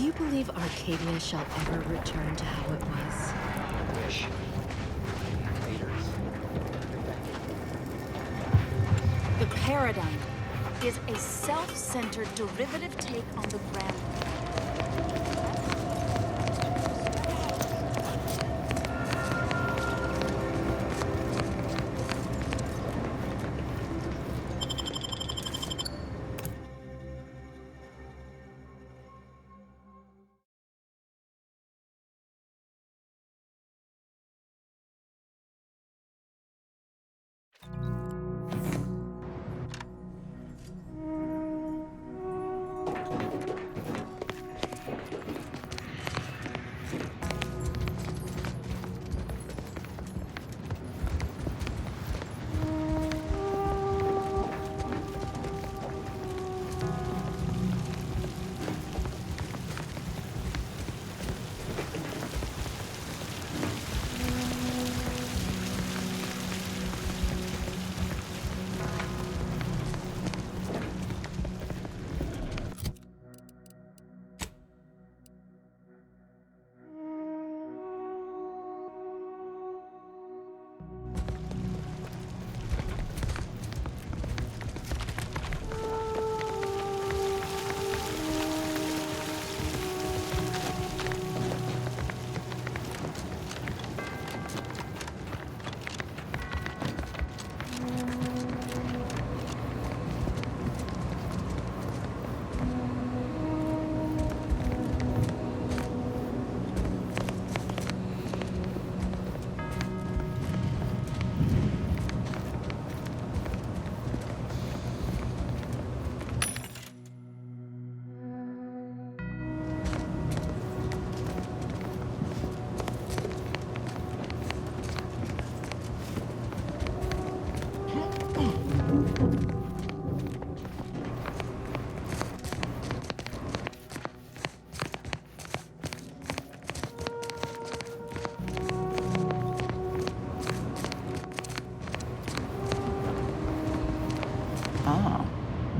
you believe Arcadia shall ever return to how it was? I wish. Haters. The paradigm is a self-centered derivative take on the grand.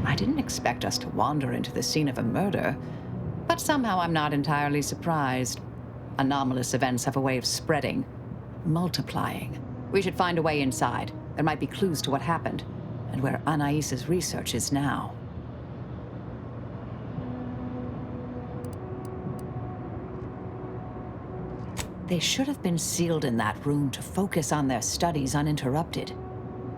I didn't expect us to wander into the scene of a murder, but somehow I'm not entirely surprised. Anomalous events have a way of spreading, multiplying. We should find a way inside. There might be clues to what happened, and where Anais's research is now. They should have been sealed in that room to focus on their studies uninterrupted.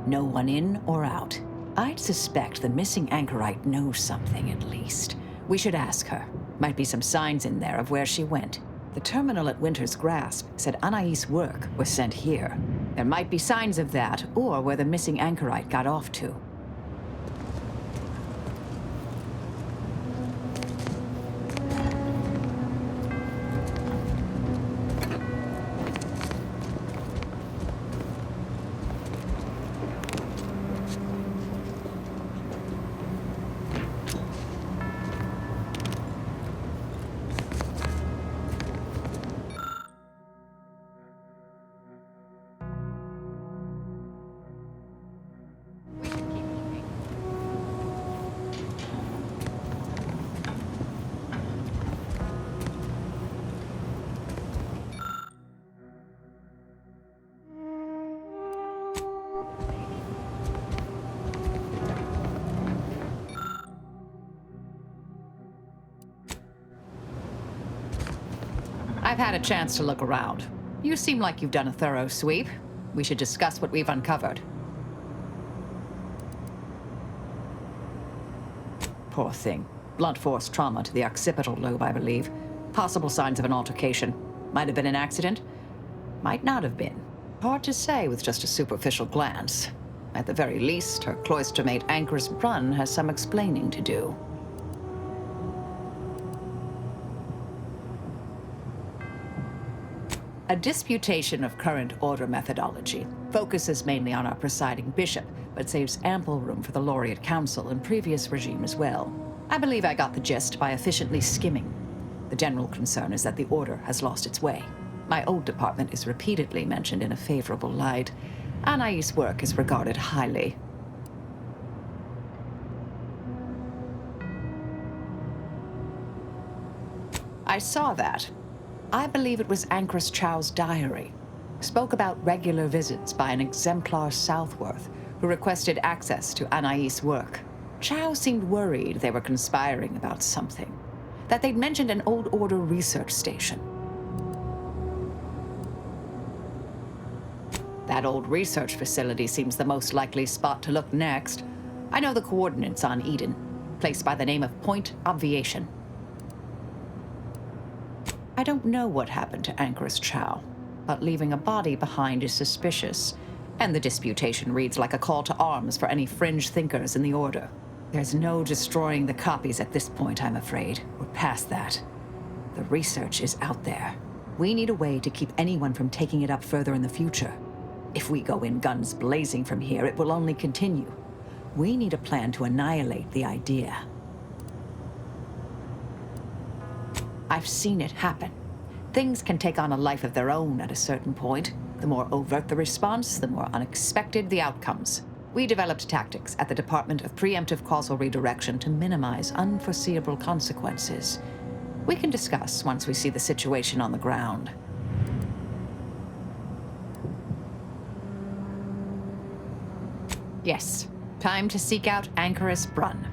No one in or out. I'd suspect the missing anchorite knows something, at least. We should ask her. Might be some signs in there of where she went. The terminal at Winter's Grasp said Anais' work was sent here. There might be signs of that, or where the missing anchorite got off to. I've had a chance to look around. You seem like you've done a thorough sweep. We should discuss what we've uncovered. Poor thing. Blunt force trauma to the occipital lobe, I believe. Possible signs of an altercation. Might have been an accident. Might not have been. Hard to say with just a superficial glance. At the very least, her cloistermate Anchor's Brun has some explaining to do. A disputation of current order methodology focuses mainly on our presiding bishop, but saves ample room for the laureate council and previous regime as well. I believe I got the gist by efficiently skimming. The general concern is that the order has lost its way. My old department is repeatedly mentioned in a favorable light. Anais' work is regarded highly. I saw that. I believe it was Anchoress Chow's diary. Spoke about regular visits by an exemplar Southworth who requested access to Anais' work. Chow seemed worried they were conspiring about something, that they'd mentioned an old order research station. That old research facility seems the most likely spot to look next. I know the coordinates on Eden, placed by the name of Point Obviation. I don't know what happened to Anchoress Chow, but leaving a body behind is suspicious, and the disputation reads like a call to arms for any fringe thinkers in the Order. There's no destroying the copies at this point, I'm afraid. We're past that. The research is out there. We need a way to keep anyone from taking it up further in the future. If we go in guns blazing from here, it will only continue. We need a plan to annihilate the idea. I've seen it happen. Things can take on a life of their own at a certain point. The more overt the response, the more unexpected the outcomes. We developed tactics at the Department of Preemptive Causal Redirection to minimize unforeseeable consequences. We can discuss once we see the situation on the ground. Yes, time to seek out Anchoress Brunn.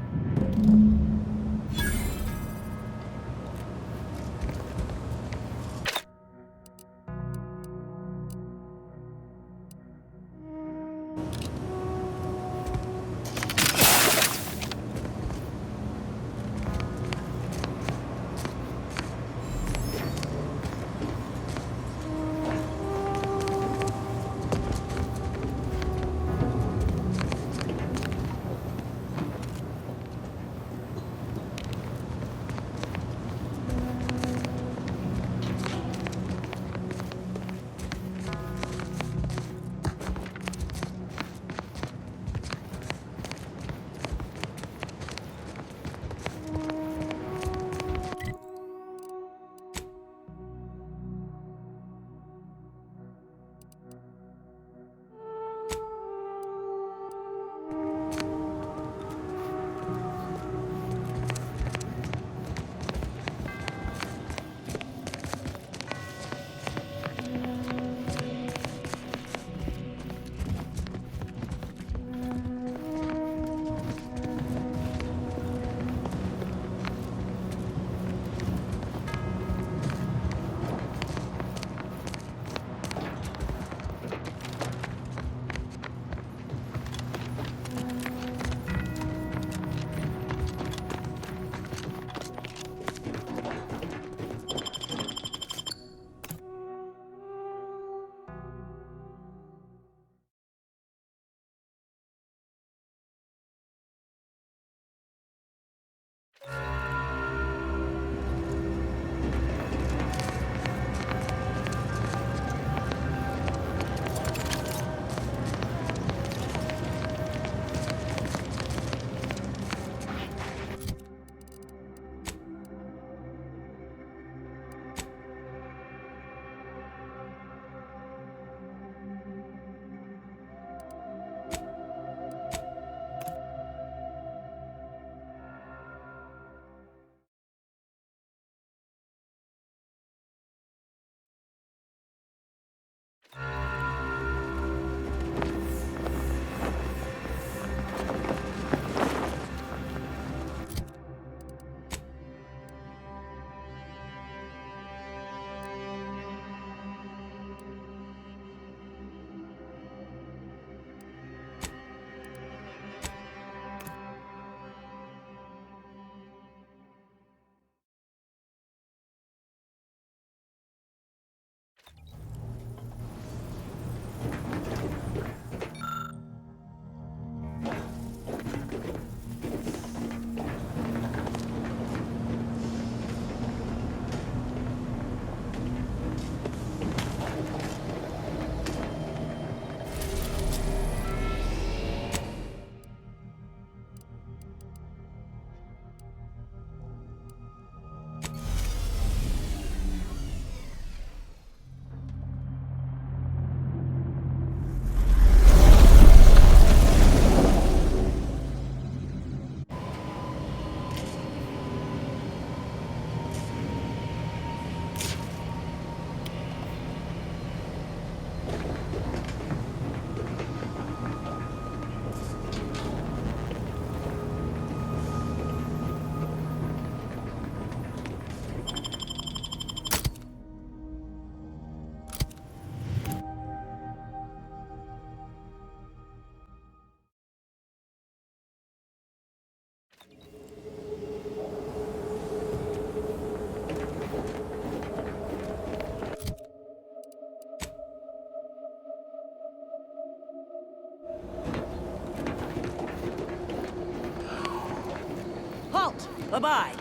Bye-bye.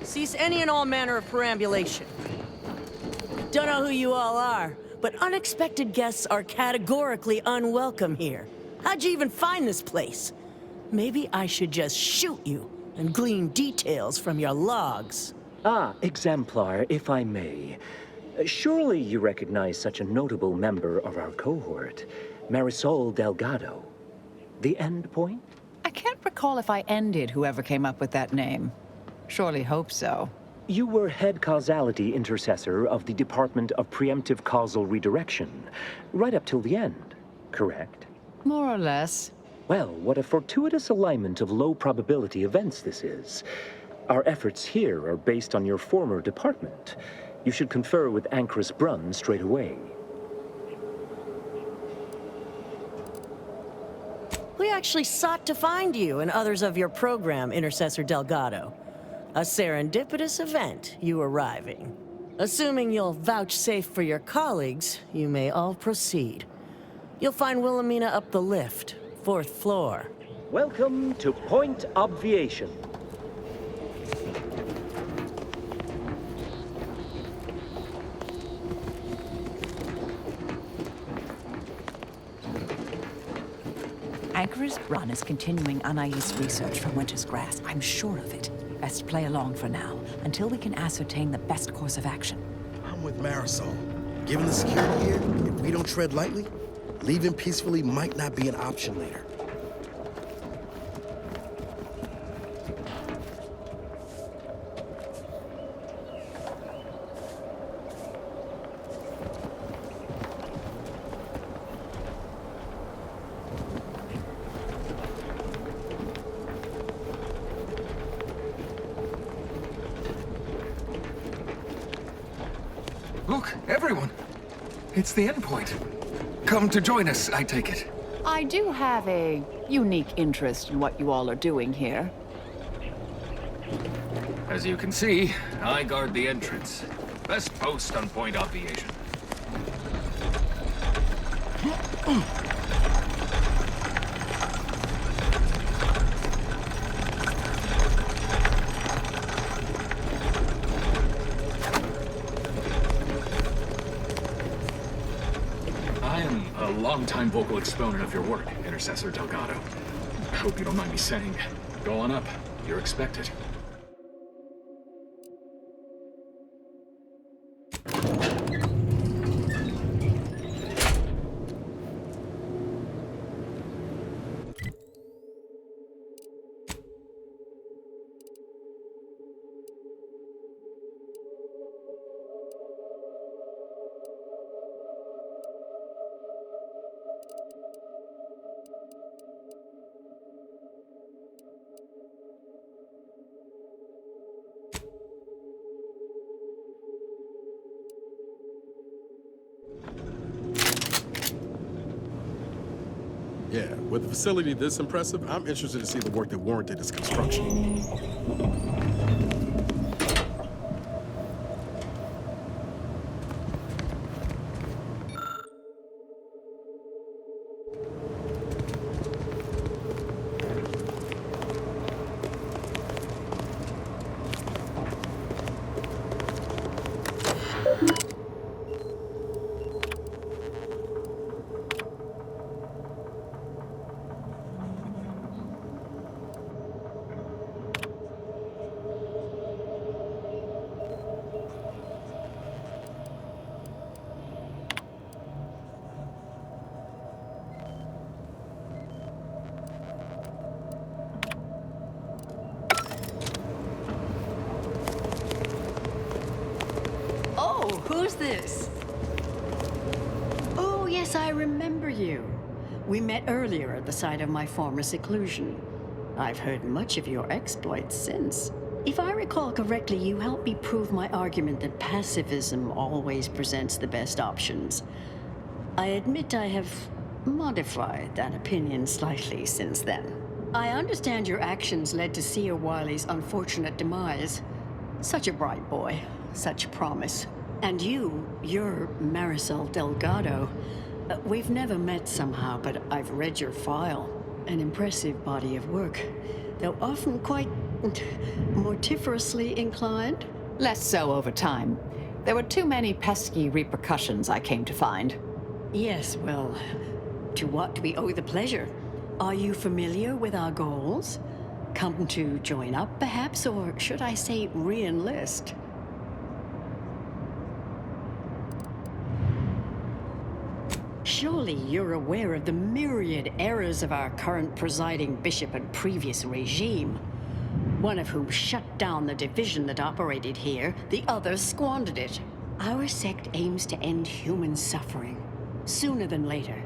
Cease any and all manner of perambulation. Don't know who you all are, but unexpected guests are categorically unwelcome here. How'd you even find this place? Maybe I should just shoot you and glean details from your logs. Ah, exemplar, if I may. Surely you recognize such a notable member of our cohort, Marisol Delgado. The end point? I can't recall if I ended whoever came up with that name. Surely hope so. You were head causality intercessor of the Department of Preemptive Causal Redirection, right up till the end, correct? More or less. Well, what a fortuitous alignment of low probability events this is. Our efforts here are based on your former department. You should confer with Ancrus Brunn straight away. We actually sought to find you and others of your program, Intercessor Delgado. A serendipitous event, you arriving. Assuming you'll vouchsafe for your colleagues, you may all proceed. You'll find Wilhelmina up the lift, 4th floor. Welcome to Point Obviation. Ancrus Brunn is continuing Anais' research from Winter's Grass. I'm sure of it. Best play along for now, until we can ascertain the best course of action. I'm with Marisol. Given the security here, if we don't tread lightly, leaving peacefully might not be an option later. Look, everyone! It's the endpoint. Come to join us, I take it. I do have a unique interest in what you all are doing here. As you can see, I guard the entrance. Best post on Point Obviation. I am a longtime vocal exponent of your work, Intercessor Delgado. I hope you don't mind me saying, go on up. You're expected. Yeah, with a facility this impressive, I'm interested to see the work that warranted its construction. Who's this? Oh, yes, I remember you. We met earlier at the site of my former seclusion. I've heard much of your exploits since. If I recall correctly, you helped me prove my argument that pacifism always presents the best options. I admit I have modified that opinion slightly since then. I understand your actions led to Seer Wiley's unfortunate demise. Such a bright boy, such promise. And you're Marisol Delgado. We've never met somehow, but I've read your file. An impressive body of work, though often quite Mortiferously inclined? Less so over time. There were too many pesky repercussions, I came to find. Yes, well, to what do we owe the pleasure? Are you familiar with our goals? Come to join up, perhaps, or should I say re-enlist? Surely you're aware of the myriad errors of our current presiding bishop and previous regime. One of whom shut down the division that operated here, the other squandered it. Our sect aims to end human suffering, sooner than later.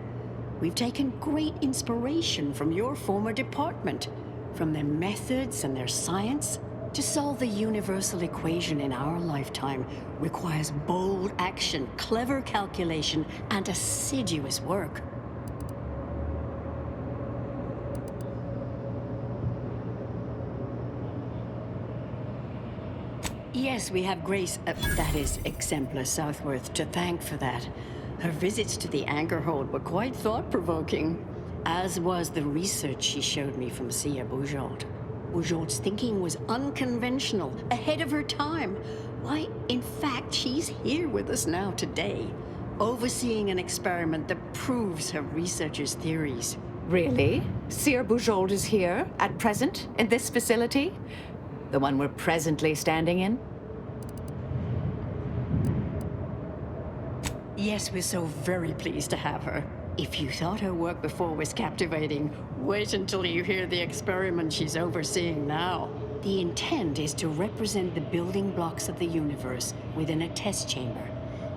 We've taken great inspiration from your former department, from their methods and their science. To solve the universal equation in our lifetime requires bold action, clever calculation, and assiduous work. Yes, we have Grace, that is, Exemplar Southworth, to thank for that. Her visits to the Anchorhold were quite thought-provoking, as was the research she showed me from Sia Bujold. Bujold's thinking was unconventional, ahead of her time. Why, in fact, she's here with us now today, overseeing an experiment that proves her researcher's theories. Really? Sir Bujold is here, at present, in this facility? The one we're presently standing in? Yes, we're so very pleased to have her. If you thought her work before was captivating, wait until you hear the experiment she's overseeing now. The intent is to represent the building blocks of the universe within a test chamber,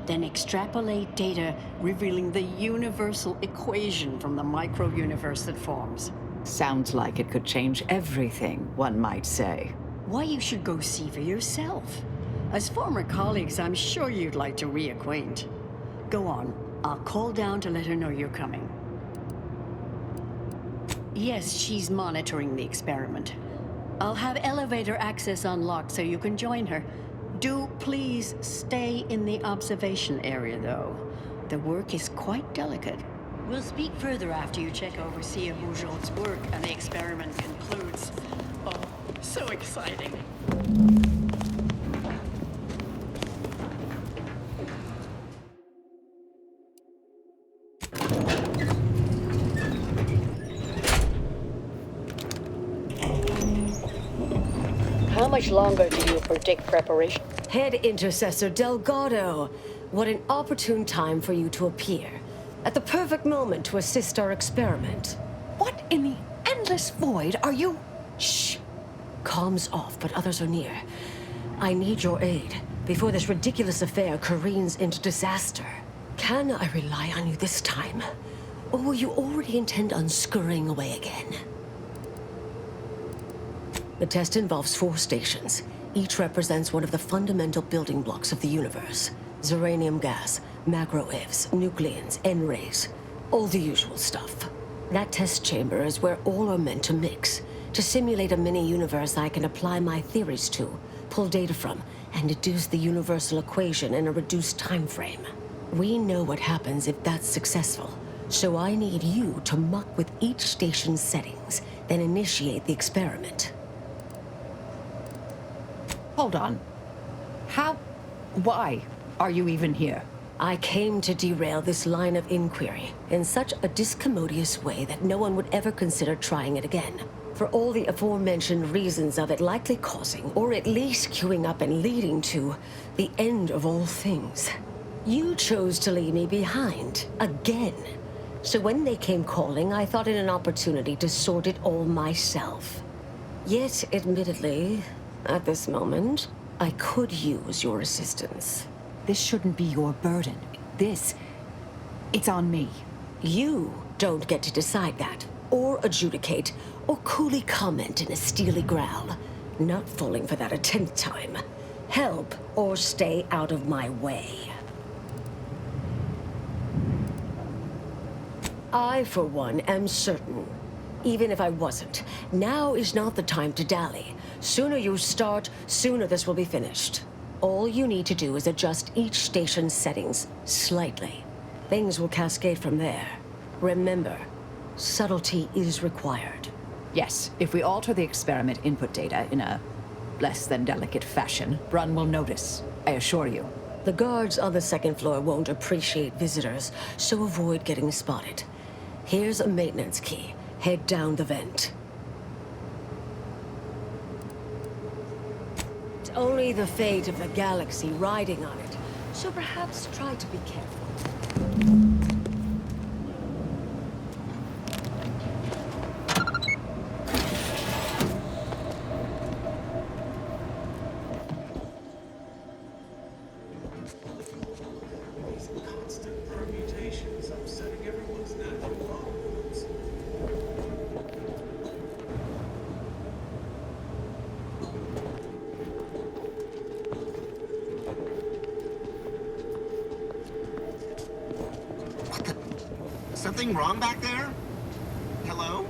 then extrapolate data revealing the universal equation from the micro-universe that forms. Sounds like it could change everything, one might say. Why, you should go see for yourself. As former colleagues, I'm sure you'd like to reacquaint. Go on. I'll call down to let her know you're coming. Yes, she's monitoring the experiment. I'll have elevator access unlocked so you can join her. Do please stay in the observation area, though. The work is quite delicate. We'll speak further after you check over Sia Bujold's work and the experiment concludes. Oh, so exciting. How much longer do you predict preparation? Head Intercessor Delgado, what an opportune time for you to appear. At the perfect moment to assist our experiment. What in the endless void are you? Shh. Comms off, but others are near. I need your aid before this ridiculous affair careens into disaster. Can I rely on you this time? Or will you already intend on scurrying away again? The test involves 4 stations. Each represents one of the fundamental building blocks of the universe. Zeranium gas, macro-IVs, nucleons, N-rays. All the usual stuff. That test chamber is where all are meant to mix. To simulate a mini-universe I can apply my theories to, pull data from, and deduce the universal equation in a reduced time frame. We know what happens if that's successful. So I need you to muck with each station's settings, then initiate the experiment. Hold on. Why are you even here? I came to derail this line of inquiry in such a discommodious way that no one would ever consider trying it again. For all the aforementioned reasons of it likely causing, or at least queuing up and leading to, the end of all things. You chose to leave me behind, again. So when they came calling, I thought it an opportunity to sort it all myself. Yet, admittedly, at this moment, I could use your assistance. This shouldn't be your burden. It's on me. You don't get to decide that, or adjudicate, or coolly comment in a steely growl. Not falling for that a 10th time. Help, or stay out of my way. I, for one, am certain. Even if I wasn't, now is not the time to dally. Sooner you start, sooner this will be finished. All you need to do is adjust each station's settings slightly. Things will cascade from there. Remember, subtlety is required. Yes, if we alter the experiment input data in a less than delicate fashion, Brun will notice, I assure you. The guards on the second floor won't appreciate visitors, so avoid getting spotted. Here's a maintenance key. Head down the vent. It's only the fate of the galaxy riding on it, so perhaps try to be careful. Something wrong back there? Hello?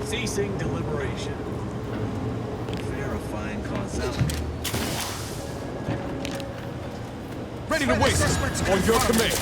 Ceasing deliberation. Verifying causality. Ready to waste on your command.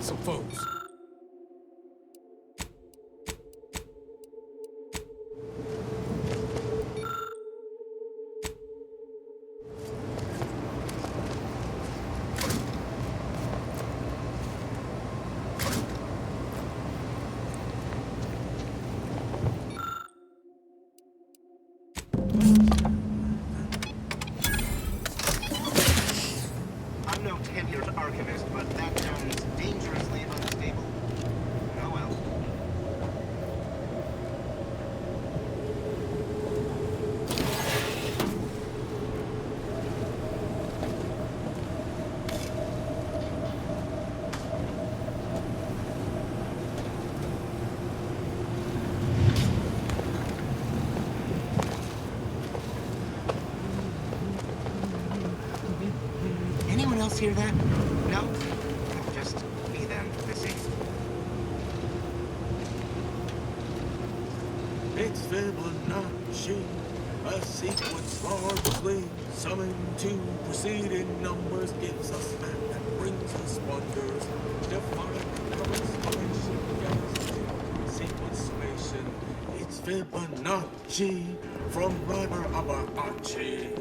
Some foes. I'm no tenured archivist, but that sounds dangerously unstable. Oh well. Anyone else hear that? No? Just me then, missing. It's Fibonacci, a sequence marvelously summoned to preceding numbers gives us math that brings us wonders. Define correspondence together to sequence summation. It's Fibonacci from Liber Abachi.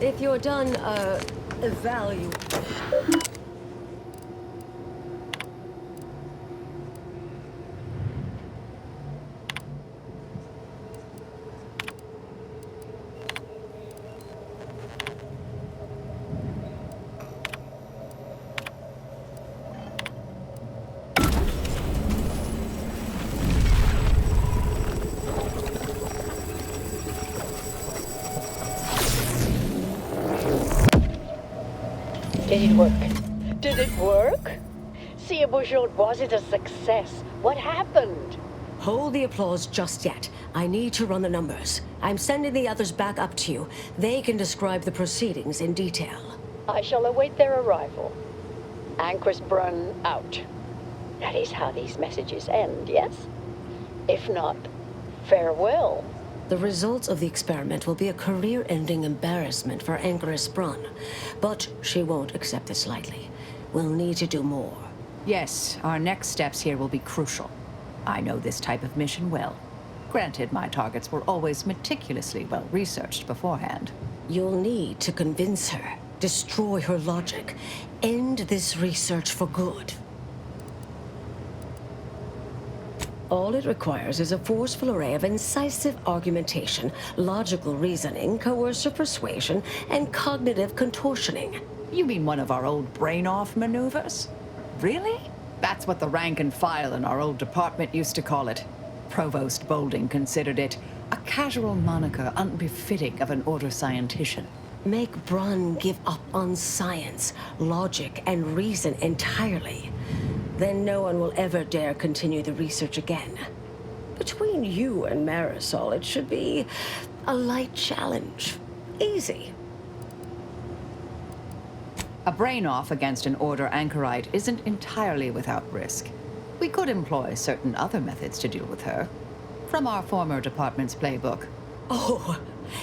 If you're done, evaluate. Did it work? Did it work? See, Bonjour, was it a success? What happened? Hold the applause just yet. I need to run the numbers. I'm sending the others back up to you. They can describe the proceedings in detail. I shall await their arrival. Anchor's Brun out. That is how these messages end, yes? If not, farewell. The results of the experiment will be a career-ending embarrassment for Anchoress Brun, but she won't accept this lightly. We'll need to do more. Yes, our next steps here will be crucial. I know this type of mission well. Granted, my targets were always meticulously well-researched beforehand. You'll need to convince her, destroy her logic, end this research for good. All it requires is a forceful array of incisive argumentation, logical reasoning, coercive persuasion, and cognitive contortioning. You mean one of our old brain-off maneuvers? Really? That's what the rank and file in our old department used to call it. Provost Bolding considered it a casual moniker unbefitting of an order scientician. Make Brun give up on science, logic, and reason entirely. Then no one will ever dare continue the research again. Between you and Marisol, it should be a light challenge. Easy. A brain-off against an Order anchorite isn't entirely without risk. We could employ certain other methods to deal with her. From our former department's playbook. Oh,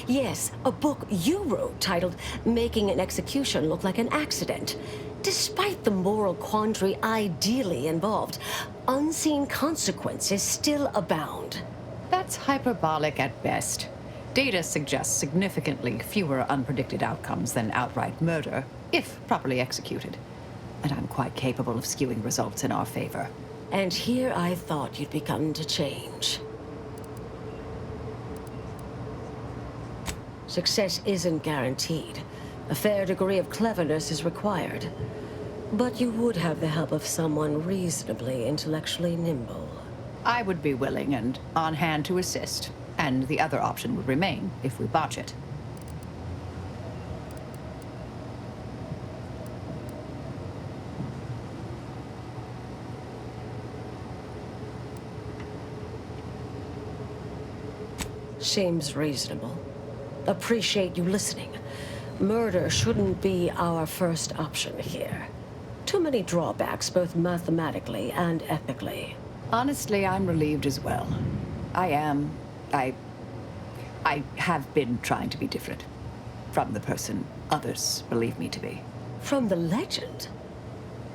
yes, a book you wrote titled Making an Execution Look Like an Accident. Despite the moral quandary ideally involved, unseen consequences still abound. That's hyperbolic at best. Data suggests significantly fewer unpredicted outcomes than outright murder, if properly executed. And I'm quite capable of skewing results in our favor. And here I thought you'd begun to change. Success isn't guaranteed. A fair degree of cleverness is required. But you would have the help of someone reasonably intellectually nimble. I would be willing and on hand to assist. And the other option would remain if we botch it. Seems reasonable. Appreciate you listening. Murder shouldn't be our first option here. Too many drawbacks, both mathematically and ethically. Honestly, I'm relieved as well. I have been trying to be different. From the person others believe me to be. From the legend?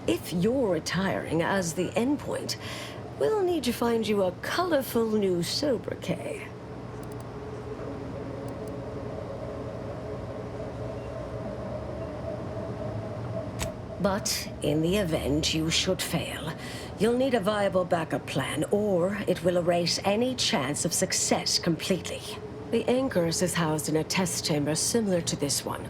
If you're retiring as the endpoint, we'll need to find you a colorful new sobriquet. But in the event you should fail, you'll need a viable backup plan, or it will erase any chance of success completely. The Anchoress is housed in a test chamber similar to this one.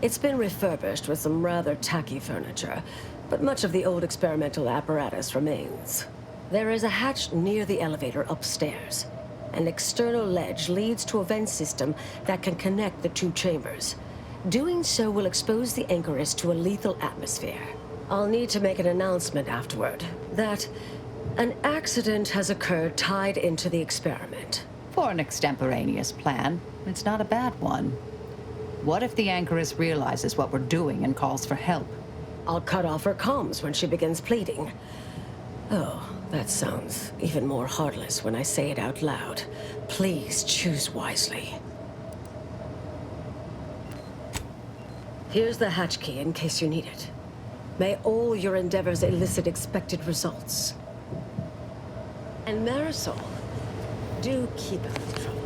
It's been refurbished with some rather tacky furniture, but much of the old experimental apparatus remains. There is a hatch near the elevator upstairs. An external ledge leads to a vent system that can connect the two chambers. Doing so will expose the Anchoress to a lethal atmosphere. I'll need to make an announcement afterward that an accident has occurred tied into the experiment. For an extemporaneous plan, it's not a bad one. What if the Anchoress realizes what we're doing and calls for help? I'll cut off her comms when she begins pleading. Oh, that sounds even more heartless when I say it out loud. Please choose wisely. Here's the hatch key in case you need it. May all your endeavors elicit expected results. And Marisol, do keep out of trouble.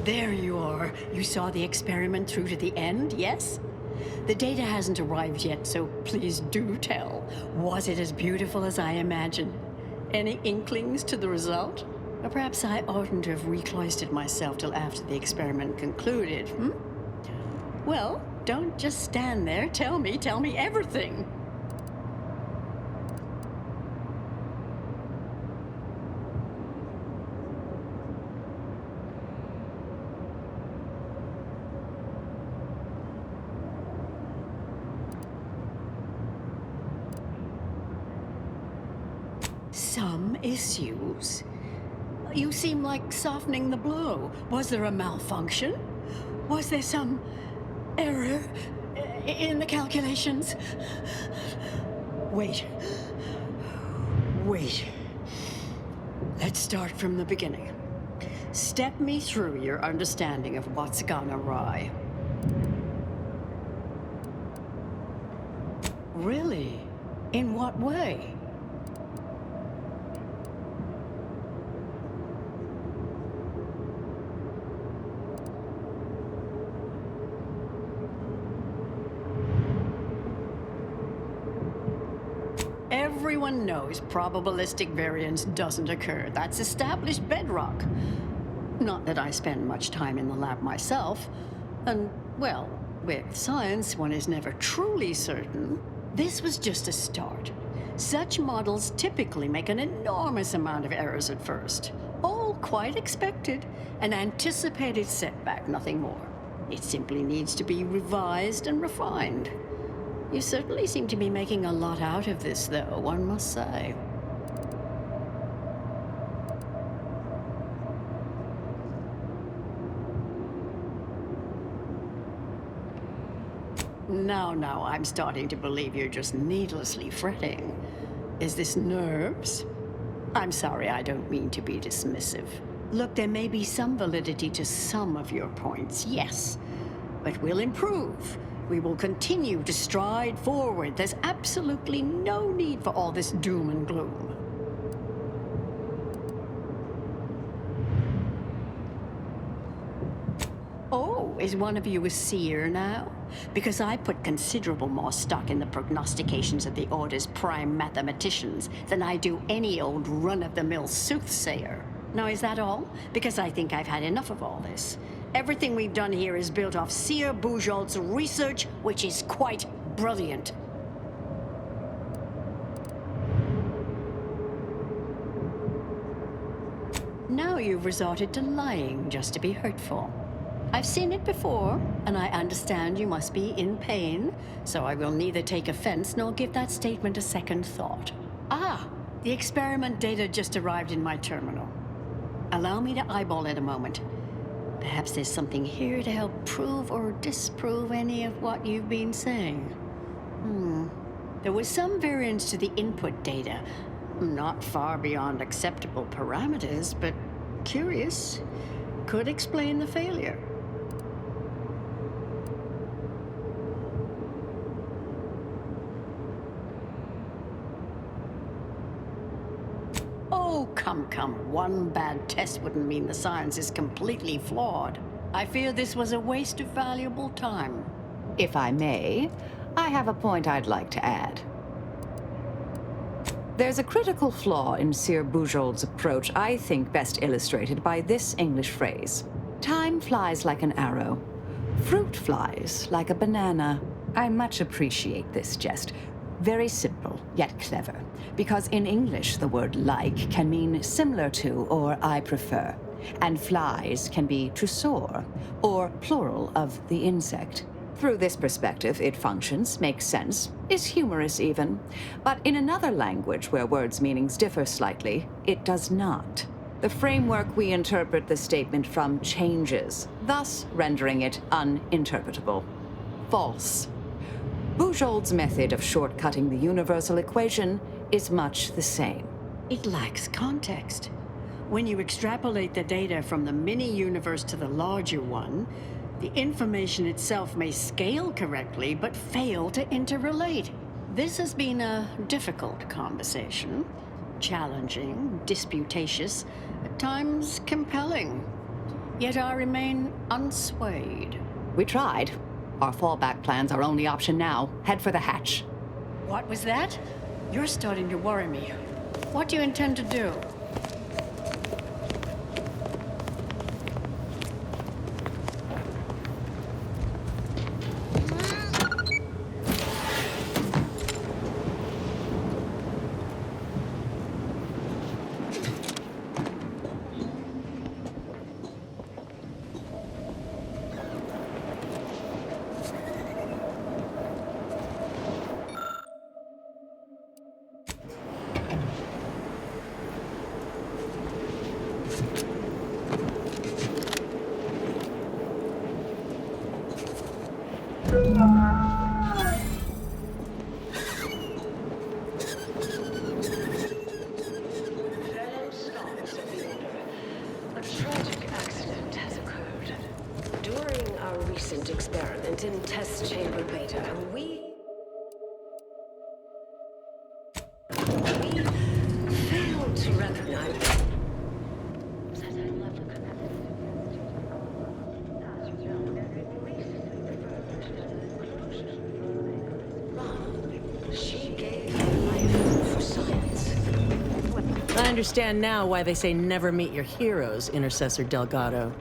There you are. You saw the experiment through to the end, yes? The data hasn't arrived yet, so please do tell. Was it as beautiful as I imagined? Any inklings to the result? Or perhaps I oughtn't to have recloistered myself till after the experiment concluded, hmm? Well, don't just stand there. Tell me everything. Some issues. You seem like softening the blow. Was there a malfunction? Was there some error in the calculations? Wait. Let's start from the beginning. Step me through your understanding of what's gone awry. Really? In what way? Everyone knows probabilistic variance doesn't occur. That's established bedrock. Not that I spend much time in the lab myself. And, well, with science, one is never truly certain. This was just a start. Such models typically make an enormous amount of errors at first. All quite expected. An anticipated setback, nothing more. It simply needs to be revised and refined. You certainly seem to be making a lot out of this, though, one must say. Now, I'm starting to believe you're just needlessly fretting. Is this nerves? I'm sorry, I don't mean to be dismissive. Look, there may be some validity to some of your points, yes. But we'll improve. We will continue to stride forward. There's absolutely no need for all this doom and gloom. Oh, is one of you a seer now? Because I put considerable more stock in the prognostications of the Order's prime mathematicians than I do any old run-of-the-mill soothsayer. Now, is that all? Because I think I've had enough of all this. Everything we've done here is built off Seer Bujold's research, which is quite brilliant. Now you've resorted to lying just to be hurtful. I've seen it before, and I understand you must be in pain, so I will neither take offense nor give that statement a second thought. Ah, the experiment data just arrived in my terminal. Allow me to eyeball it a moment. Perhaps there's something here to help prove or disprove any of what you've been saying. There was some variance to the input data. Not far beyond acceptable parameters, but curious. Could explain the failure. Oh, come. One bad test wouldn't mean the science is completely flawed. I fear this was a waste of valuable time. If I may, I have a point I'd like to add. There's a critical flaw in Seer Bujold's approach I think best illustrated by this English phrase. Time flies like an arrow. Fruit flies like a banana. I much appreciate this jest. Very simple, yet clever. Because in English, the word like can mean similar to or I prefer. And flies can be to soar, or plural of the insect. Through this perspective, it functions, makes sense, is humorous even. But in another language where words' meanings differ slightly, it does not. The framework we interpret the statement from changes, thus rendering it uninterpretable. False. Bujold's method of shortcutting the universal equation is much the same. It lacks context. When you extrapolate the data from the mini-universe to the larger one, the information itself may scale correctly, but fail to interrelate. This has been a difficult conversation. Challenging, disputatious, at times compelling. Yet I remain unswayed. We tried. Our fallback plan's our only option now. Head for the hatch. What was that? You're starting to worry me. What do you intend to do? A tragic accident has occurred. During our recent experiment in test chamber beta, we failed to recognize she gave her life for science. I understand now why they say never meet your heroes, Intercessor Delgado.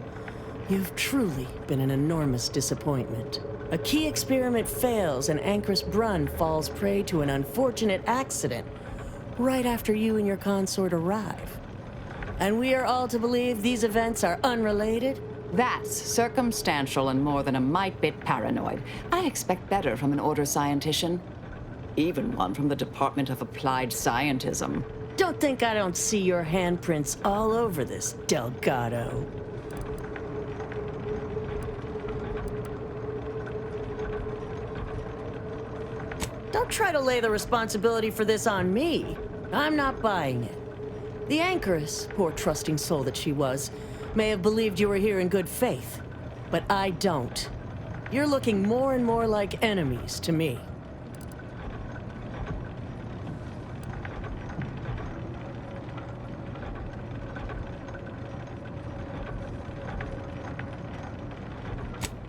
You've truly been an enormous disappointment. A key experiment fails and Anchoress Brunn falls prey to an unfortunate accident right after you and your consort arrive. And we are all to believe these events are unrelated? That's circumstantial and more than a mite bit paranoid. I expect better from an Order scientician. Even one from the Department of Applied Scientism. Don't think I don't see your handprints all over this, Delgado. Don't try to lay the responsibility for this on me. I'm not buying it. The Anchoress, poor trusting soul that she was, may have believed you were here in good faith, but I don't. You're looking more and more like enemies to me.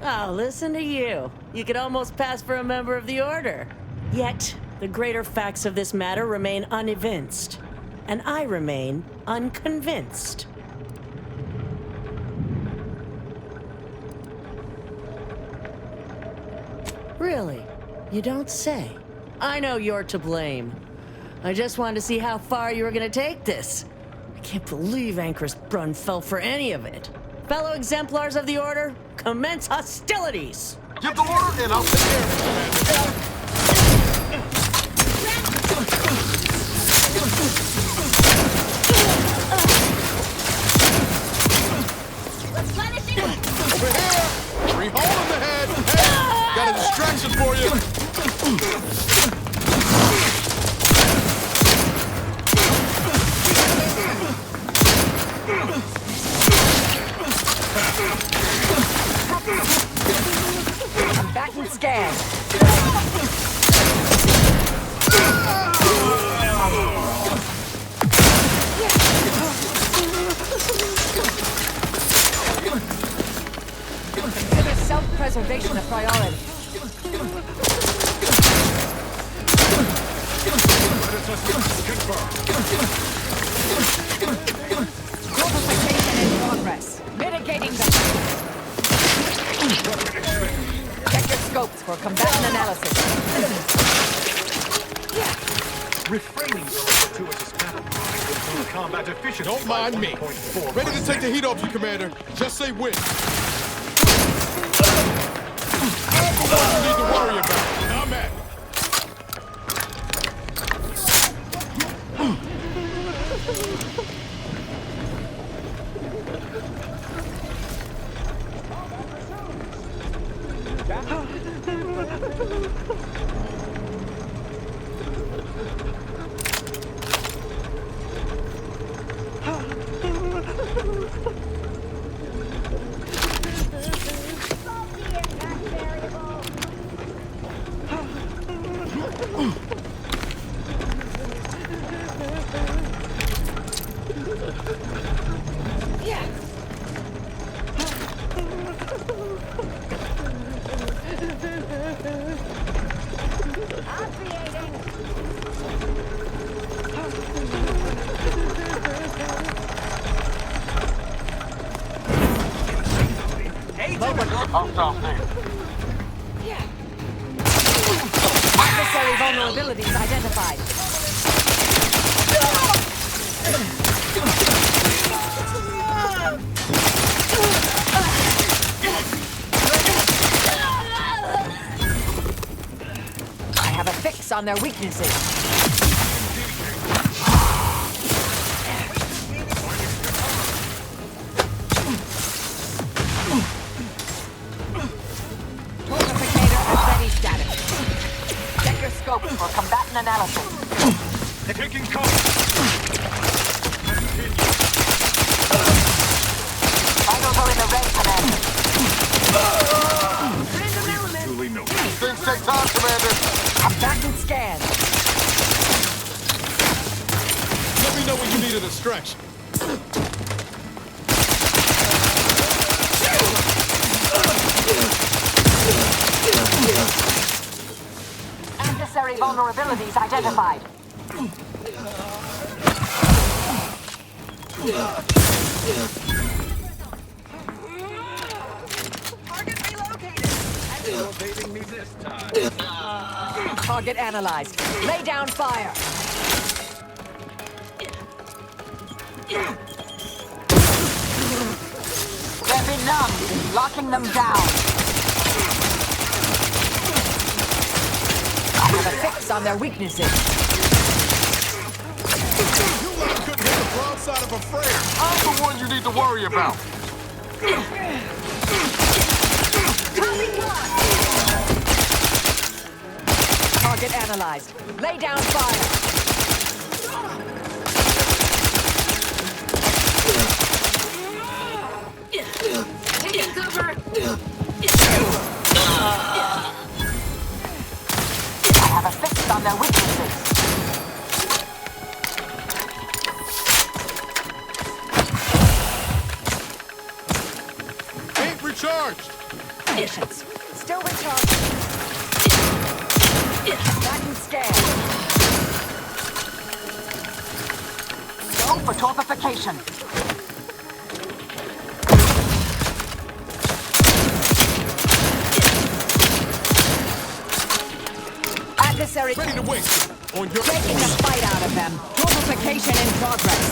Oh, listen to you. You could almost pass for a member of the Order. Yet, the greater facts of this matter remain unevinced, and I remain unconvinced. Really? You don't say? I know you're to blame. I just wanted to see how far you were gonna take this. I can't believe Anchoress Brunn fell for any of it. Fellow exemplars of the Order, commence hostilities! Give the order and I'll take care of it, Commander. Over here! 3 hole in the head! Hey, got a distraction for you! I'm back and scared. Consider self-preservation a priority. Fortification in progress. Mitigating the... Check your scopes for combatant analysis. Refraining from gratuitous battle will improve combat efficiency. Don't mind me. Ready to take the heat off you, Commander. Just say when. I'm the one you need to worry about. I'm at it. Adversary vulnerabilities identified. I have a fix on their weaknesses. For combatant analysis. Taking cover. Vitals are in array, Commander. Duly noted. Things take time, Commander. Combatant scan. Let me know when you need a distraction. Adversary vulnerabilities identified. Target relocated. Elevating me this time. Target analyzed. Lay down fire. They're benumbed, locking them down. I have a fix on their weaknesses. You lot couldn't hit the broadside of a freighter. I'm the one you need to worry about. Target analyzed. Lay down fire. Taking cover. I have a fix on their weaknesses. Ain't recharged. Patience. Still recharging. Combatant scan. Go for torpification. Adversary Ready to win. On your taking the fight out of them. Torpification in progress.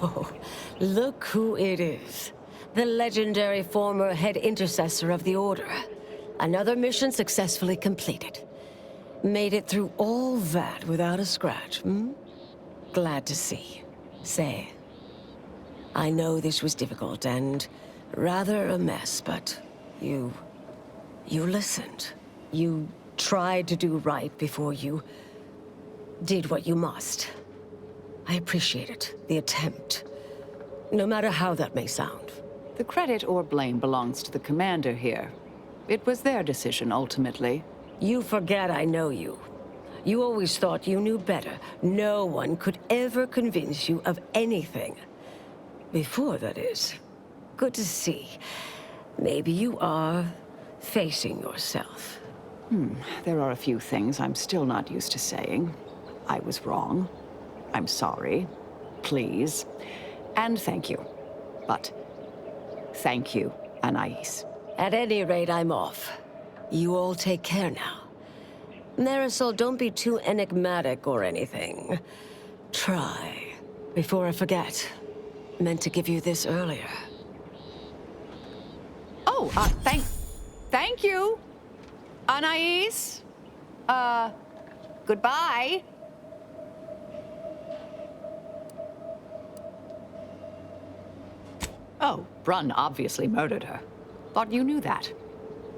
Oh, look who it is. The legendary former head intercessor of the Order. Another mission successfully completed. Made it through all that without a scratch, hmm? Glad to see. Say, I know this was difficult and rather a mess, but you listened. You tried to do right before you did what you must. I appreciate it, the attempt. No matter how that may sound. The credit or blame belongs to the commander here. It was their decision, ultimately. You forget I know you. You always thought you knew better. No one could ever convince you of anything. Before, that is. Good to see. Maybe you are facing yourself. There are a few things I'm still not used to saying. I was wrong. I'm sorry. Please. And thank you. But thank you, Anais. At any rate, I'm off. You all take care now. Marisol, don't be too enigmatic or anything. Try. Before I forget. Meant to give you this earlier. Oh, thank you, Anais. Goodbye. Oh, Brunn obviously murdered her. Thought you knew that.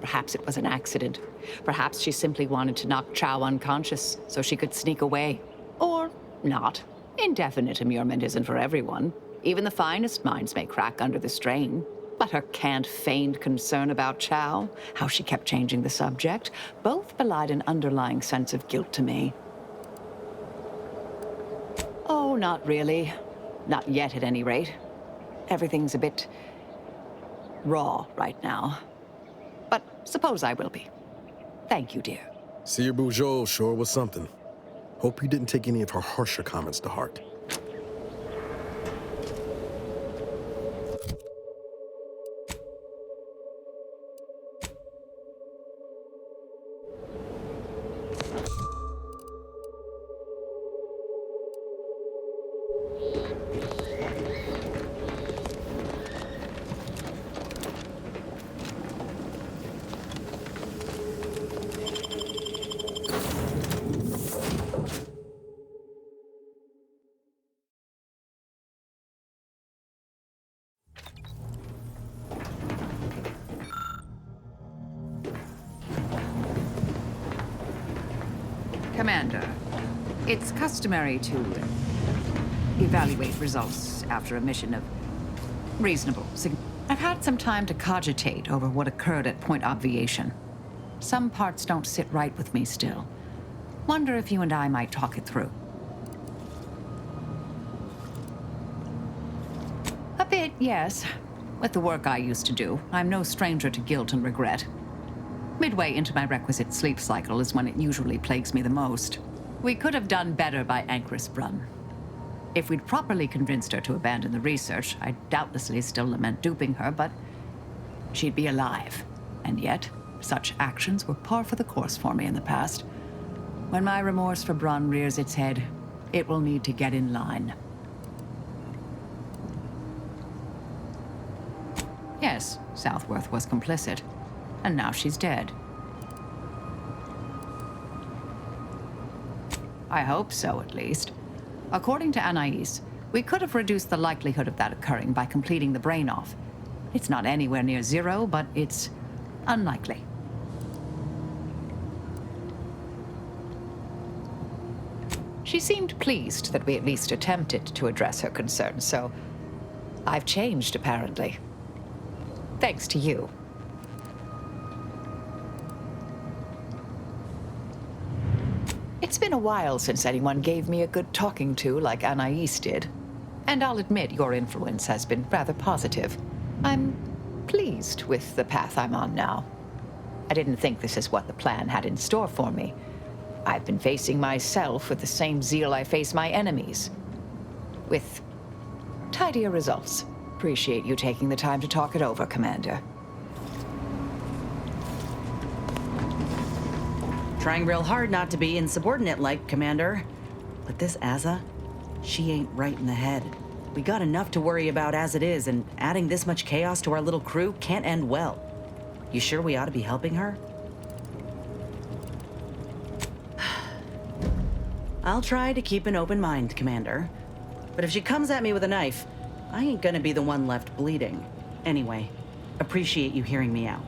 Perhaps it was an accident. Perhaps she simply wanted to knock Chow unconscious so she could sneak away. Or not. Indefinite immurement isn't for everyone. Even the finest minds may crack under the strain. But her canned, feigned concern about Chow, how she kept changing the subject, both belied an underlying sense of guilt to me. Oh, not really. Not yet, at any rate. Everything's a bit raw right now. But suppose I will be. Thank you, dear. Seer Boujol sure was something. Hope you didn't take any of her harsher comments to heart. Commander, it's customary to evaluate results after a mission of reasonable significance. I've had some time to cogitate over what occurred at Point Obviation. Some parts don't sit right with me still. Wonder if you and I might talk it through. A bit, yes. With the work I used to do, I'm no stranger to guilt and regret. Midway into my requisite sleep cycle is when it usually plagues me the most. We could have done better by Anchoress Brunn. If we'd properly convinced her to abandon the research, I'd doubtlessly still lament duping her, but she'd be alive. And yet, such actions were par for the course for me in the past. When my remorse for Brunn rears its head, it will need to get in line. Yes, Southworth was complicit. And now she's dead. I hope so, at least. According to Anais, we could have reduced the likelihood of that occurring by completing the brain-off. It's not anywhere near zero, but it's unlikely. She seemed pleased that we at least attempted to address her concerns, so I've changed, apparently. Thanks to you. It's been a while since anyone gave me a good talking to like Anais did. And I'll admit your influence has been rather positive. I'm pleased with the path I'm on now. I didn't think this is what the plan had in store for me. I've been facing myself with the same zeal I face my enemies. With tidier results. Appreciate you taking the time to talk it over, Commander. Trying real hard not to be insubordinate-like, Commander. But this Azza, she ain't right in the head. We got enough to worry about as it is, and adding this much chaos to our little crew can't end well. You sure we ought to be helping her? I'll try to keep an open mind, Commander. But if she comes at me with a knife, I ain't gonna be the one left bleeding. Anyway, appreciate you hearing me out.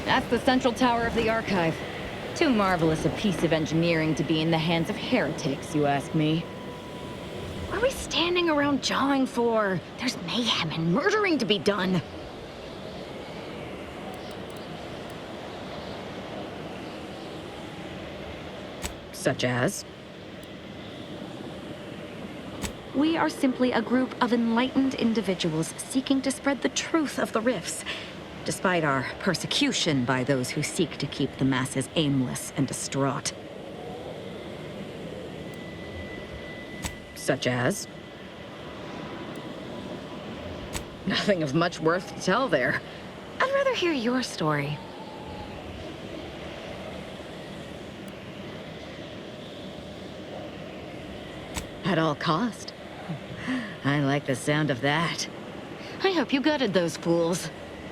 That's the central tower of the Archive. Too marvelous a piece of engineering to be in the hands of heretics, you ask me. What are we standing around jawing for? There's mayhem and murdering to be done. Such as? We are simply a group of enlightened individuals seeking to spread the truth of the rifts, despite our persecution by those who seek to keep the masses aimless and distraught. Such as? Nothing of much worth to tell there. I'd rather hear your story. At all cost. I like the sound of that. I hope you gutted those fools.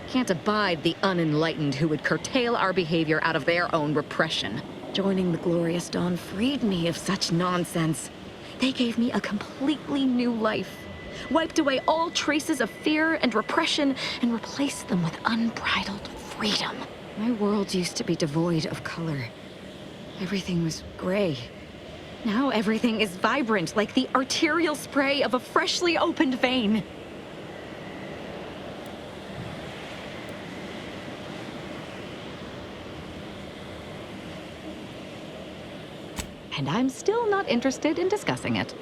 Can't abide the unenlightened who would curtail our behavior out of their own repression. Joining the Glorious Dawn freed me of such nonsense. They gave me a completely new life, wiped away all traces of fear and repression, and replaced them with unbridled freedom. My world used to be devoid of color. Everything was gray. Now everything is vibrant, like the arterial spray of a freshly opened vein. And I'm still not interested in discussing it.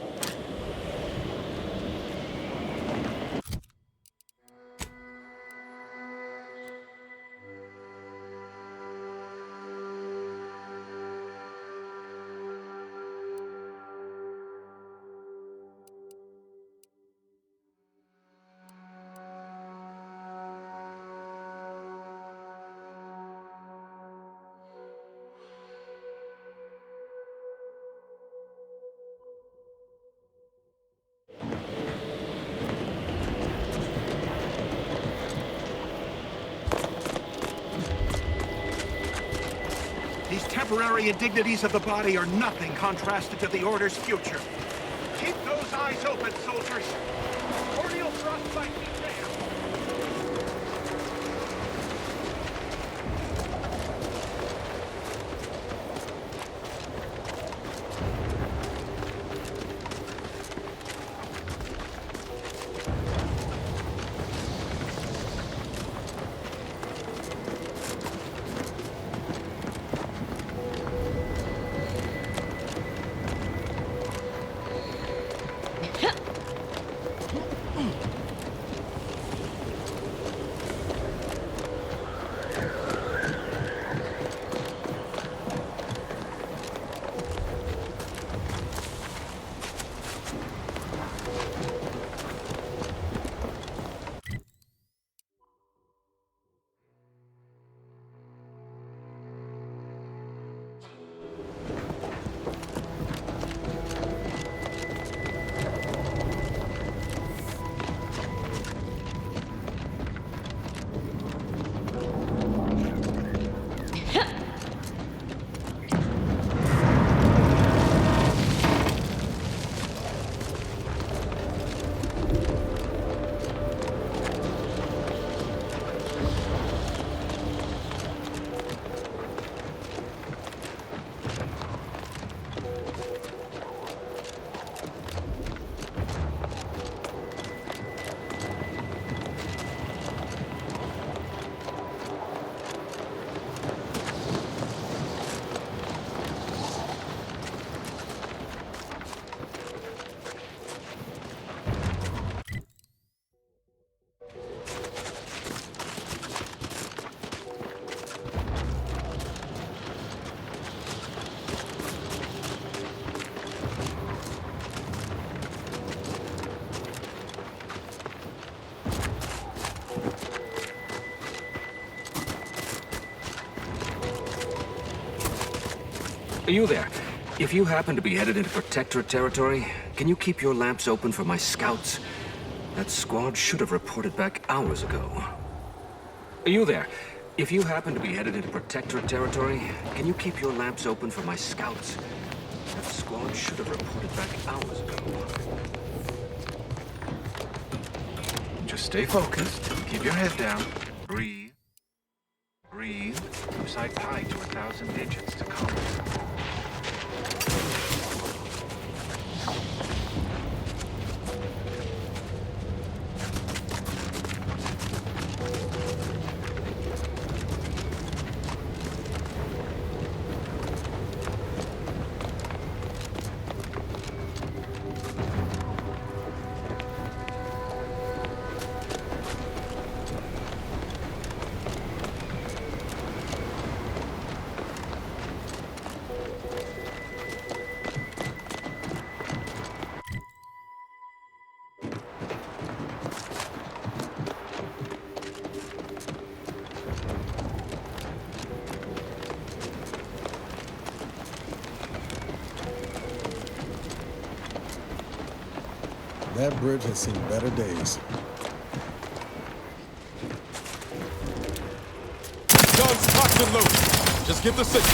These temporary indignities of the body are nothing contrasted to the Order's future. Keep those eyes open, soldiers. Cordial frostbite be damned. Are you there? If you happen to be headed into Protectorate territory, can you keep your lamps open for my scouts? That squad should have reported back hours ago. Are you there? If you happen to be headed into Protectorate territory, can you keep your lamps open for my scouts? That squad should have reported back hours ago. Just stay focused. Keep your head down. Breathe. Breathe. Recite pi to 1,000 digits to calm yourself. That bridge has seen better days. Guns locked and loaded. Just get the signal.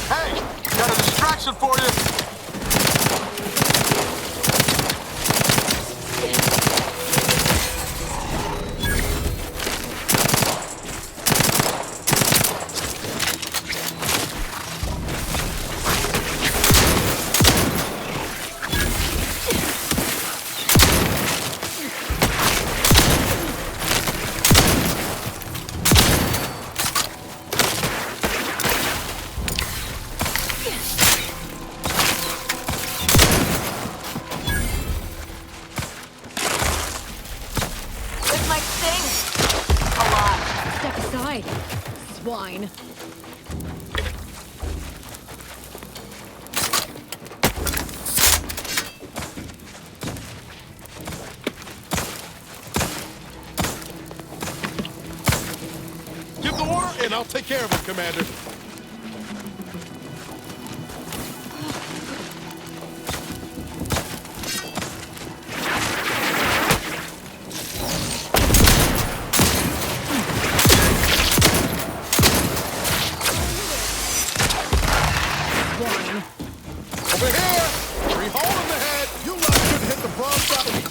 Hey, got a distraction for you. Swine. Give the order, and I'll take care of it, Commander. Over here! Three hole in the head! You lot couldn't hit the broad side of me!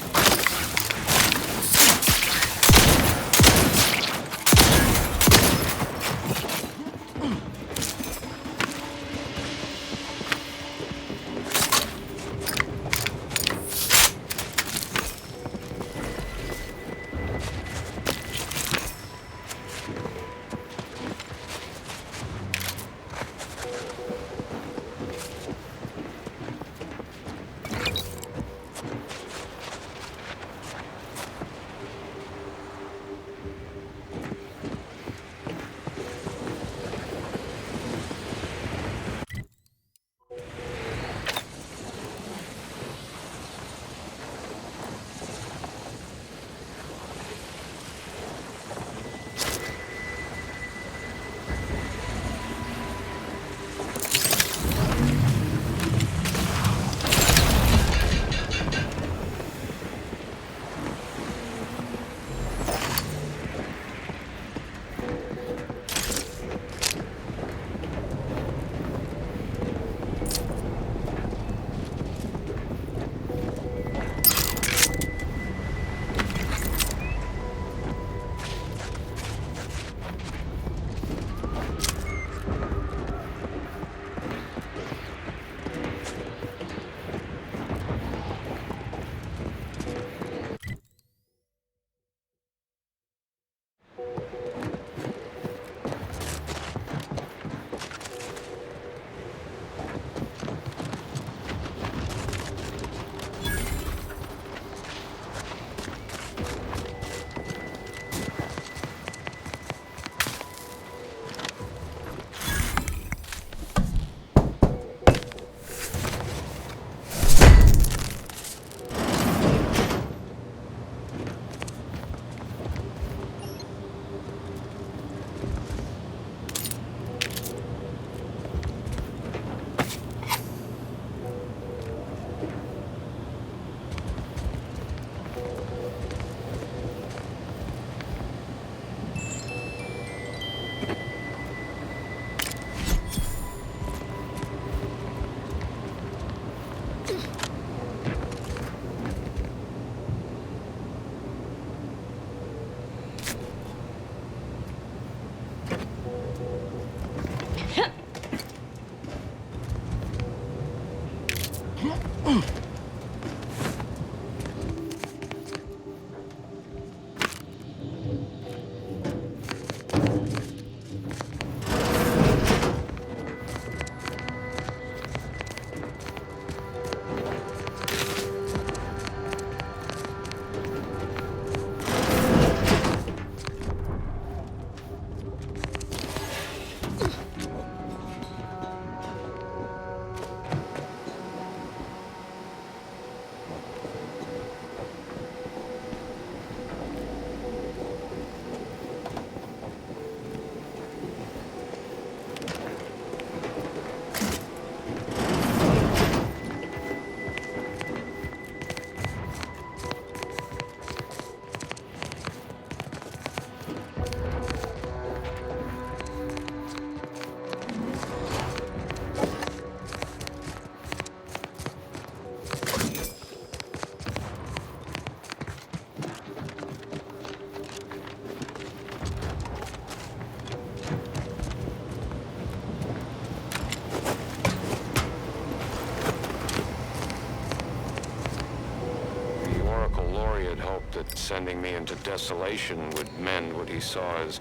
Sending me into desolation would mend what he saw as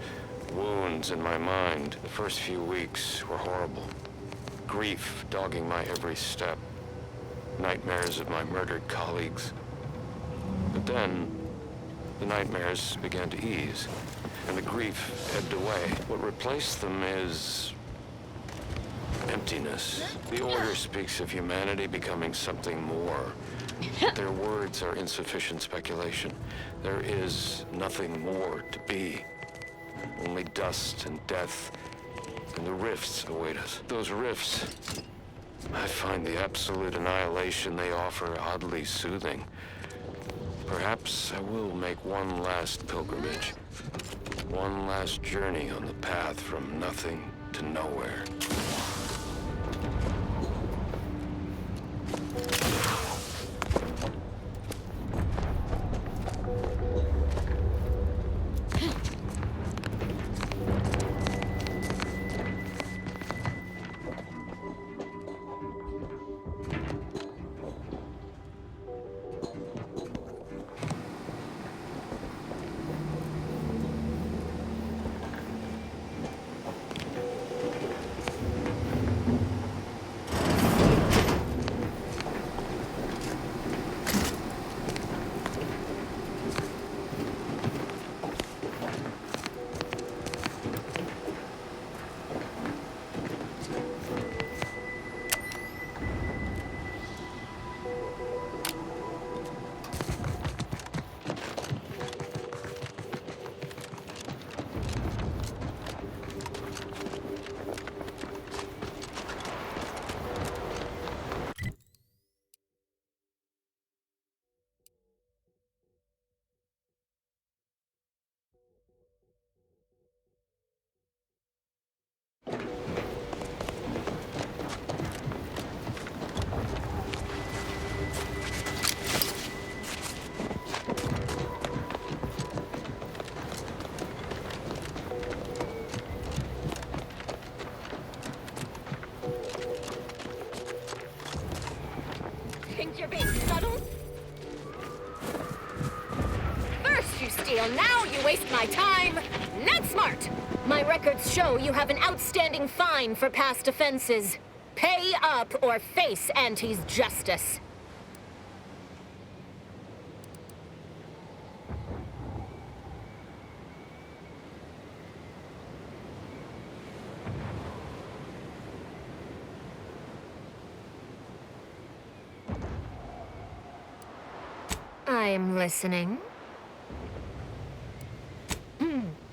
wounds in my mind. The first few weeks were horrible. Grief dogging my every step. Nightmares of my murdered colleagues. But then, the nightmares began to ease, and the grief ebbed away. What replaced them is emptiness. The Order speaks of humanity becoming something more. Their words are insufficient speculation. There is nothing more to be. Only dust and death, and the rifts await us. Those rifts, I find the absolute annihilation they offer oddly soothing. Perhaps I will make one last pilgrimage. One last journey on the path from nothing to nowhere. You're being subtle? First you steal, now you waste my time! Not smart! My records show you have an outstanding fine for past offenses. Pay up or face Auntie's justice. I'm listening.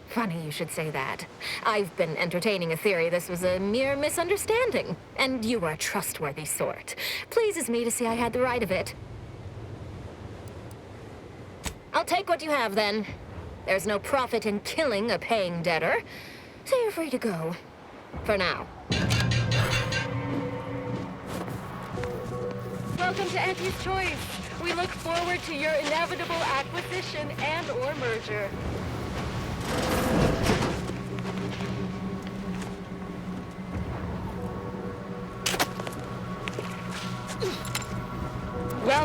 Funny you should say that. I've been entertaining a theory this was a mere misunderstanding, and you are a trustworthy sort. Pleases me to see I had the right of it. I'll take what you have, then. There's no profit in killing a paying debtor, so you're free to go. For now. Welcome to Auntie's Choice. We look forward to your inevitable acquisition and/or merger.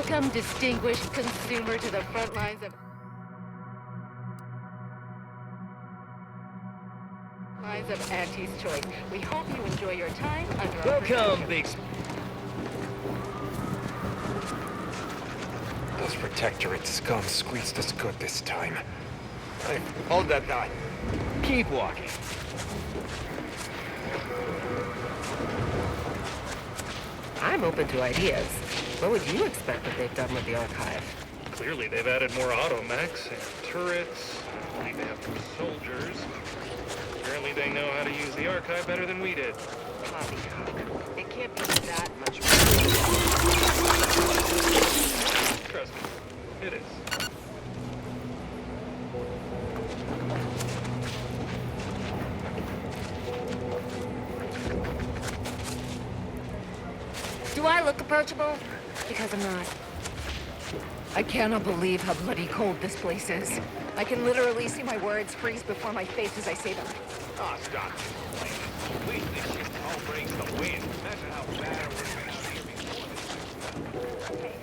Welcome, distinguished consumer, to the front lines of Auntie's Choice. We hope you enjoy your time under our Welcome, protection. Those protectorate scum squeezed us good this time. Hey, hold that thought. Keep walking. I'm open to ideas. What would you expect that they've done with the archive? Clearly they've added more automechs and turrets. They have more soldiers. Apparently they know how to use the archive better than we did. Poppycock. It can't be that much Trust me, it is. Do I look approachable? Because I'm not. I cannot believe how bloody cold this place is. I can literally see my words freeze before my face as I say them. Oh, stop complaining. At least this shit all brings the wind. Imagine how bad it would be before this.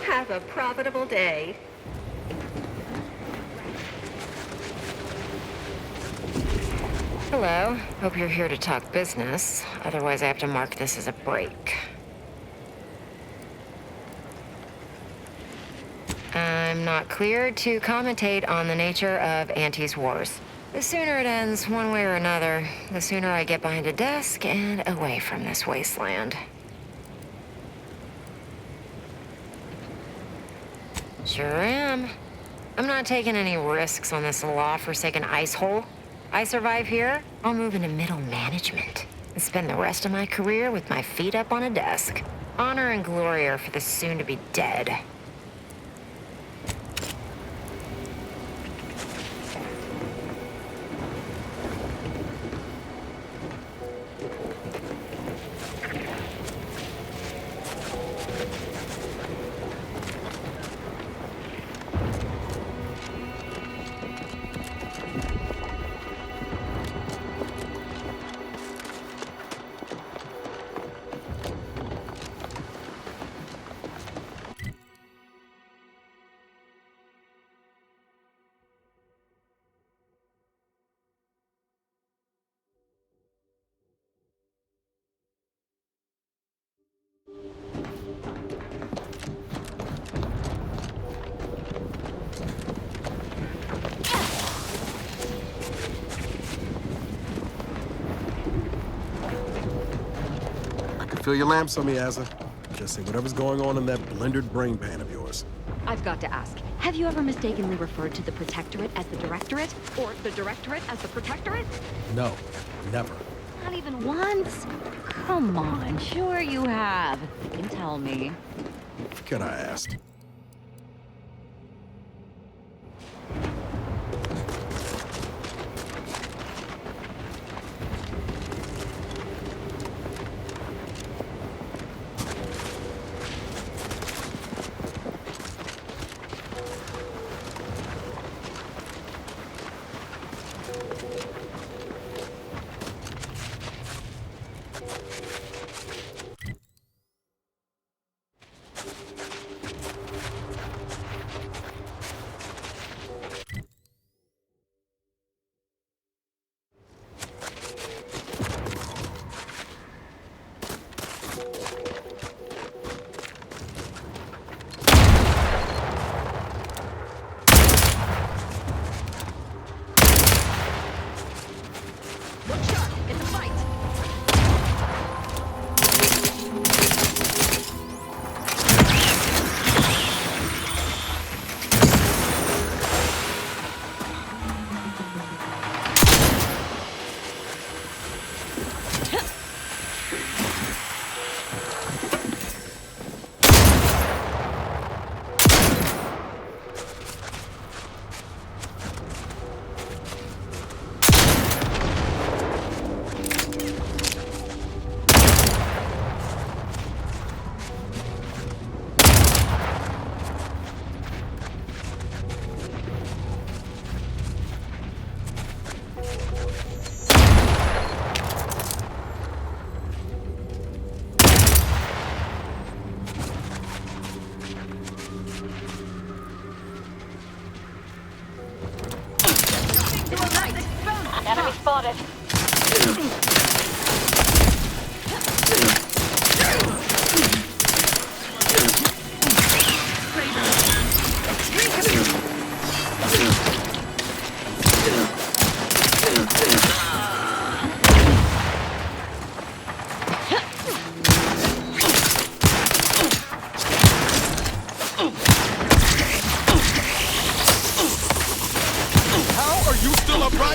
Have a profitable day. Hello. Hope you're here to talk business. Otherwise, I have to mark this as a break. I'm not cleared to commentate on the nature of Auntie's wars. The sooner it ends, one way or another, the sooner I get behind a desk and away from this wasteland. Sure am. I'm not taking any risks on this law-forsaken ice hole. I survive here, I'll move into middle management and spend the rest of my career with my feet up on a desk. Honor and glory are for the soon-to-be dead. Fill your lamps on me, Asa. Just say whatever's going on in that blendered brain pan of yours. I've got to ask, have you ever mistakenly referred to the Protectorate as the Directorate? Or the Directorate as the Protectorate? No, never. Not even once? Come on, sure you have. You can tell me. Can I ask?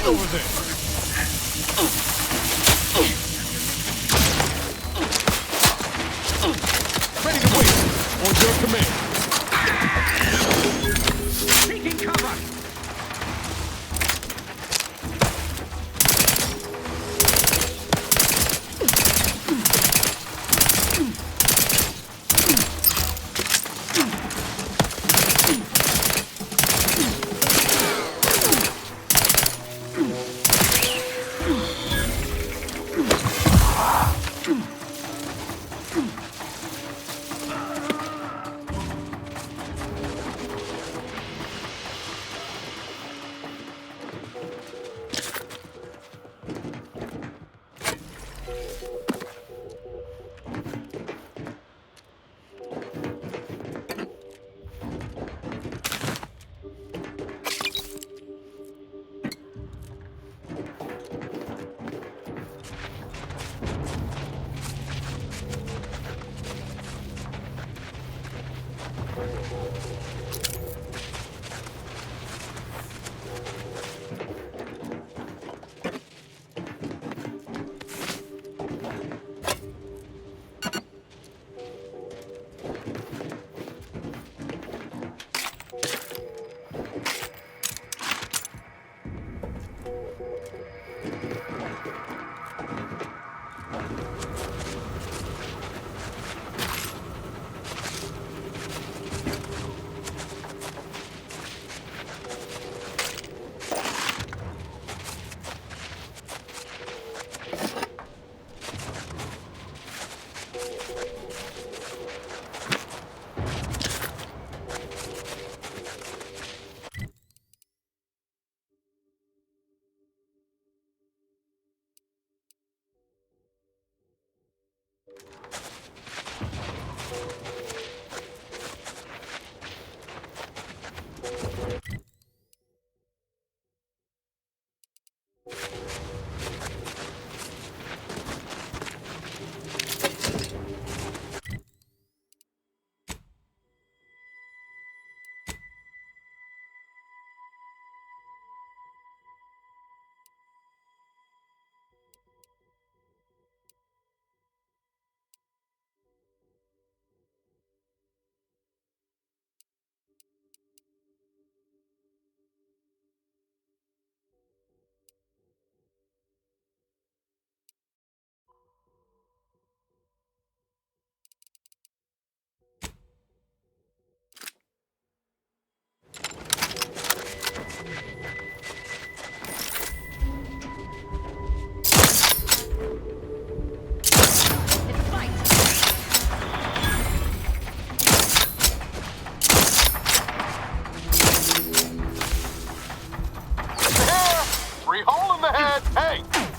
over there. Ready to wait. On your command. Taking cover!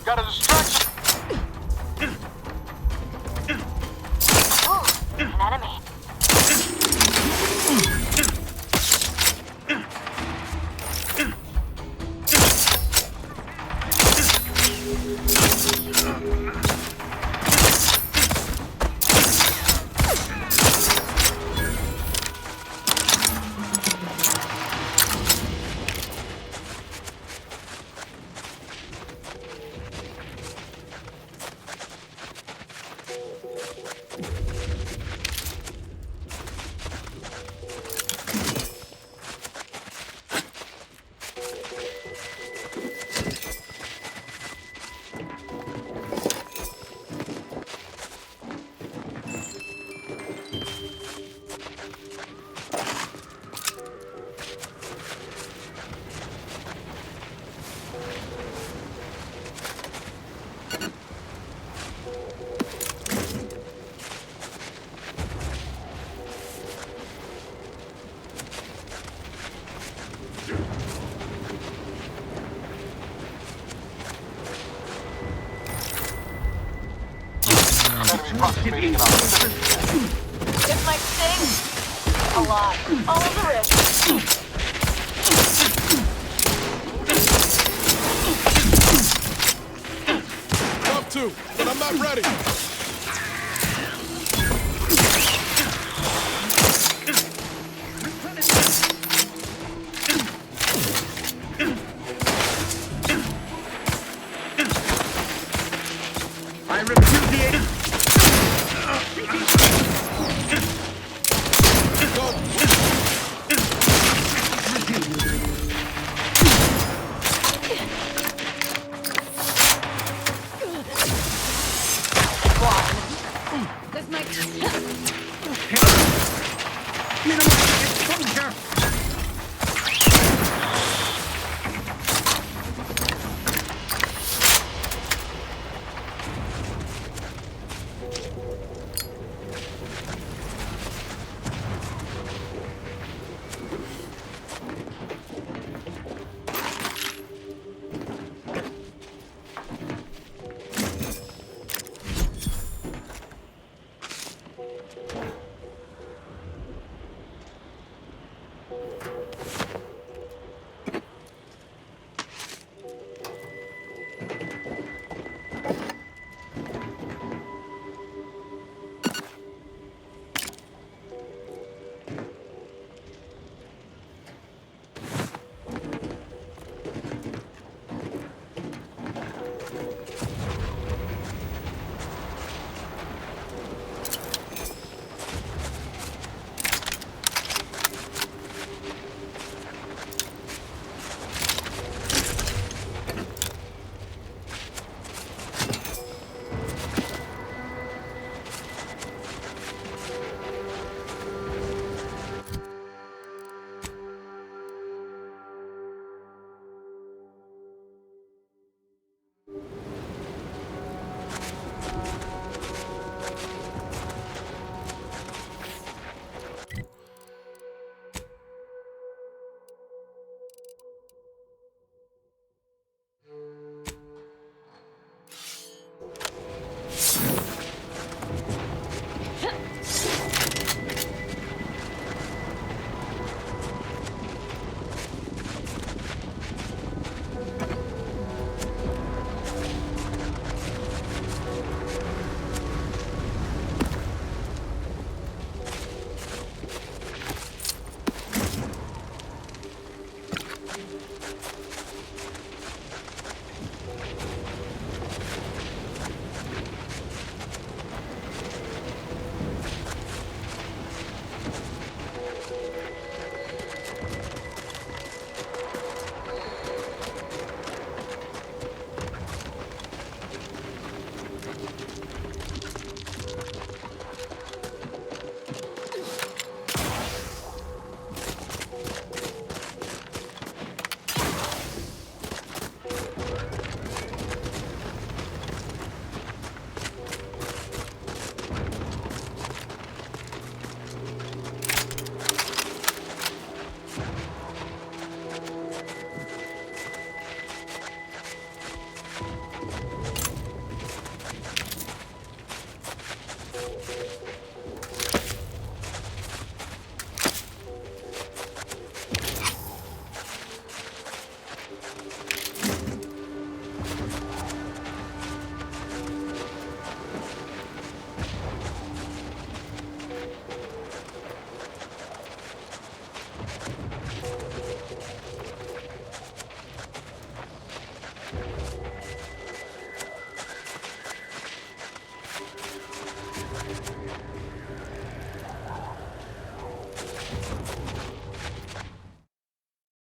Got a distraction. An enemy. This might sting. A lot. All of the risk. Up to, but I'm not ready. repudiate. This might... Minimize exposure.